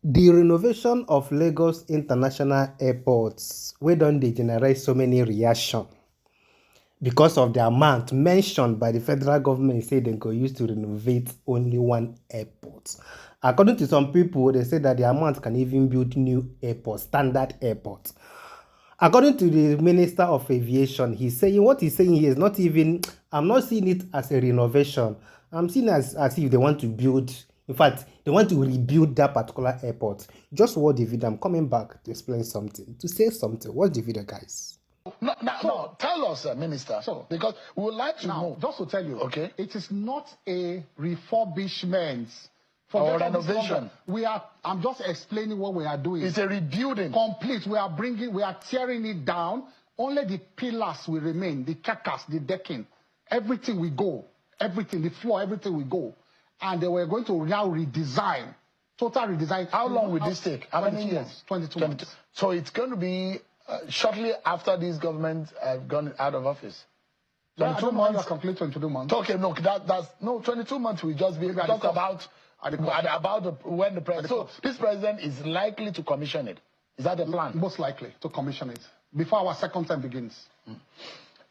The renovation of Lagos International Airports wey don dey generate so many reaction because of the amount mentioned by the federal government say dem go use to renovate only one airport. According to some people, they say that the amount can even build new airports, standard airports. According to the Minister of Aviation, he's saying what he's saying here is not even, I'm not seeing it as a renovation. I'm seeing it as if they want to build, in fact, they want to rebuild that particular airport. Just watch the video. I'm coming back to explain something, to say something. Watch the video, guys. No, tell us, Minister, because we would like to know. Just to tell you, okay, it is not a refurbishment or renovation. I'm just explaining what we are doing. It's a rebuilding. Complete. We are tearing it down. Only the pillars will remain, the carcass, the decking, everything will go, everything, the floor, everything will go. And they were going to now redesign, total redesign. How long will this take? How many years? 22 months. So it's going to be shortly after this government have gone out of office. 22 months. Complete 22 months. Okay, no, that's no 22 months will just be just about when the president. So this president is likely to commission it. Is that the plan? Most likely to commission it before our second term begins.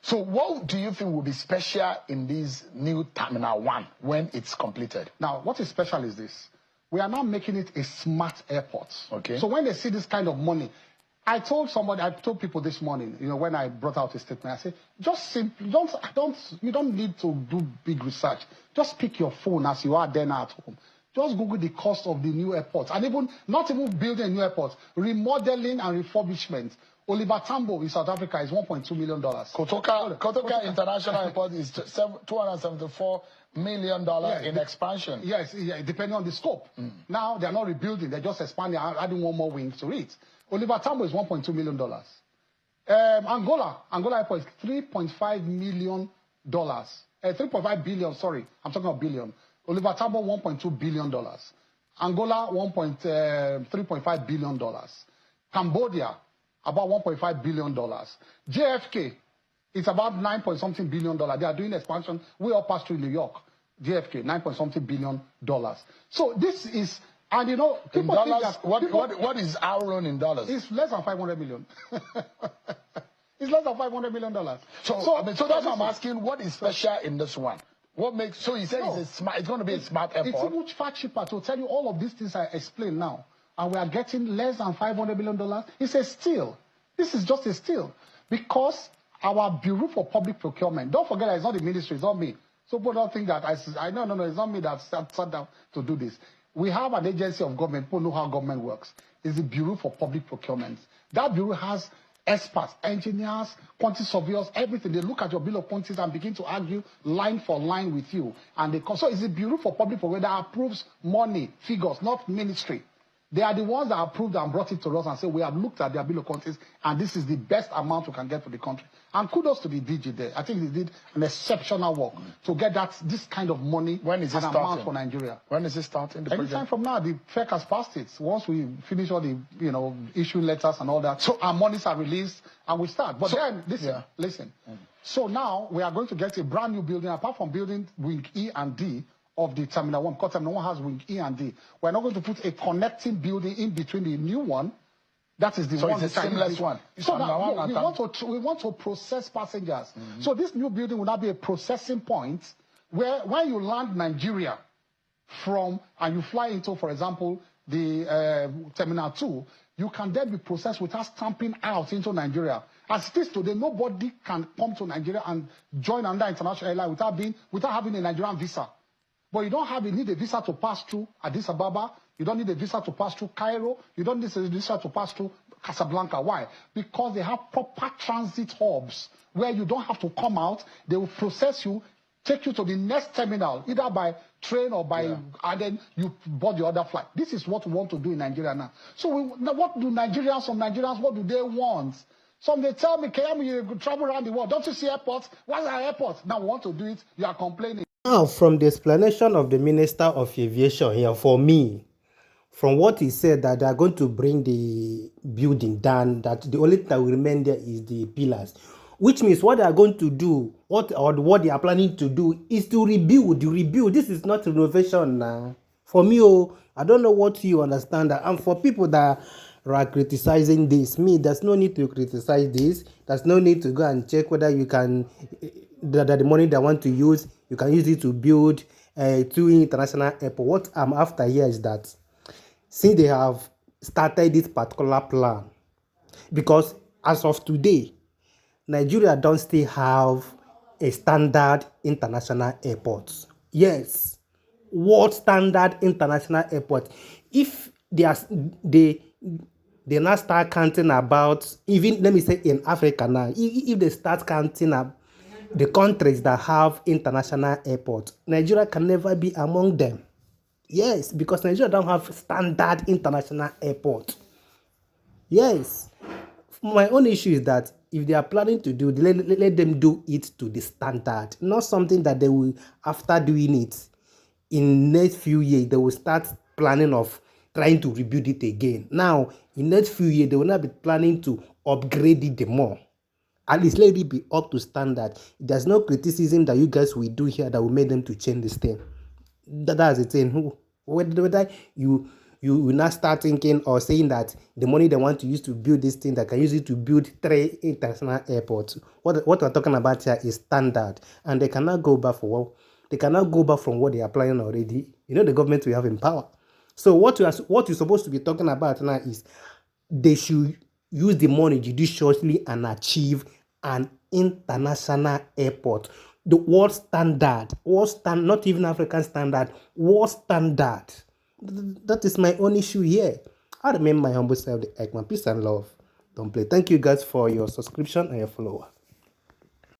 So what do you think will be special in this new Terminal 1 when it's completed? Now, what is special is this. We are now making it a smart airport. Okay. So when they see this kind of money, I told people this morning, when I brought out a statement, I said, just simply, you don't need to do big research. Just pick your phone as you are then at home. Just Google the cost of the new airport. And not even building a new airport, remodeling and refurbishment. Oliver Tambo in South Africa is $1.2 million. Kotoka International Airport is $274 million in expansion. Yes, depending on the scope. Now, they're not rebuilding. They're just expanding, adding one more wing to it. Oliver Tambo is $1.2 million. Angola Airport is $3.5 million. 3.5 billion, sorry. I'm talking about billion. Oliver Tambo, $1.2 billion. Angola, $3.5 billion. Cambodia, about $1.5 billion. JFK, it's about $9-something billion. They are doing expansion. We all pass through New York. JFK, $9-something billion. So this is, and people in dollars, think that what is our loan in dollars? It's less than $500 million. It's less than $500 million. So that's what I'm asking. What is special in this one? What makes so you say it's going to be a smart airport? It's even far cheaper to tell you all of these things I explained now, and we are getting less than $500 million. It's a steal. This is just a steal because our Bureau for Public Procurement. Don't forget that it's not the ministry. It's not me. So people don't think that no. It's not me that sat down to do this. We have an agency of government. People know how government works. It's the Bureau for Public Procurement. That bureau has experts, engineers, quantity surveyors, everything. They look at your bill of quantities and begin to argue line for line with you. So it's the Bureau for Public Procurement that approves money, figures, not ministry. They are the ones that approved and brought it to us and said, we have looked at their bill of quantities and this is the best amount we can get for the country. And kudos to the DG there. I think they did an exceptional work to get this kind of money and amount for Nigeria. When is it starting? Anytime from now, the FEC has passed it. Once we finish all the, issuing letters and all that, so our monies are released and we start. But listen. So now we are going to get a brand new building, apart from building Wing E and D of the Terminal 1, because Terminal 1 has Wing E and D. We're not going to put a connecting building in between the new one. That is the one. So it's a seamless one. So now, we want to process passengers. So this new building will now be a processing point where when you land Nigeria and you fly into, for example, the Terminal 2, you can then be processed without stamping out into Nigeria. As it is today, nobody can come to Nigeria and join another international airline without having a Nigerian visa. But you need a visa to pass through Addis Ababa. You don't need a visa to pass through Cairo. You don't need a visa to pass through Casablanca. Why? Because they have proper transit hubs where you don't have to come out. They will process you, take you to the next terminal, either by train or by, and then you board the other flight. This is what we want to do in Nigeria now. So now what do Nigerians, what do they want? Some they tell me, Kayemo, you travel around the world. Don't you see airports? What's our airport? Now we want to do it. You are complaining. Now, from the explanation of the Minister of Aviation here, for me, from what he said, that they are going to bring the building down, that the only thing that will remain there is the pillars, which means what they are going to do, what they are planning to do, is to rebuild. This is not renovation now. For me, oh, I don't know what you understand that. And for people that are criticizing this, me, there's no need to criticize this. There's no need to go and check whether you can, that the money they want to use, you can use it to build two international airport. What I'm after here is that since they have started this particular plan, because as of today, Nigeria don't still have a standard international airport. Yes, world standard international airport. If they now start counting about, even let me say in Africa now, if they start counting up the countries that have international airports, Nigeria can never be among them. Yes, because Nigeria don't have standard international airport. Yes. My own issue is that if they are planning to do, let them do it to the standard, not something that they will, after doing it, in next few years, they will start planning of trying to rebuild it again. Now, in next few years, they will not be planning to upgrade it more. At least let it be up to standard. There's no criticism that you guys will do here that will make them to change this thing. That's the thing. Whether you will not start thinking or saying that the money they want to use to build this thing, that can use it to build 3 international airports. What we're talking about here is standard, and they cannot go back from what they are planning already. You know, the government we have in power. So what you're supposed to be talking about now is they should use the money judiciously and achieve an international airport. The world standard, not even African standard, world standard. That is my own issue here. I remain my humble self, the Eggman. Peace and love. Don't play. Thank you guys for your subscription and your follower.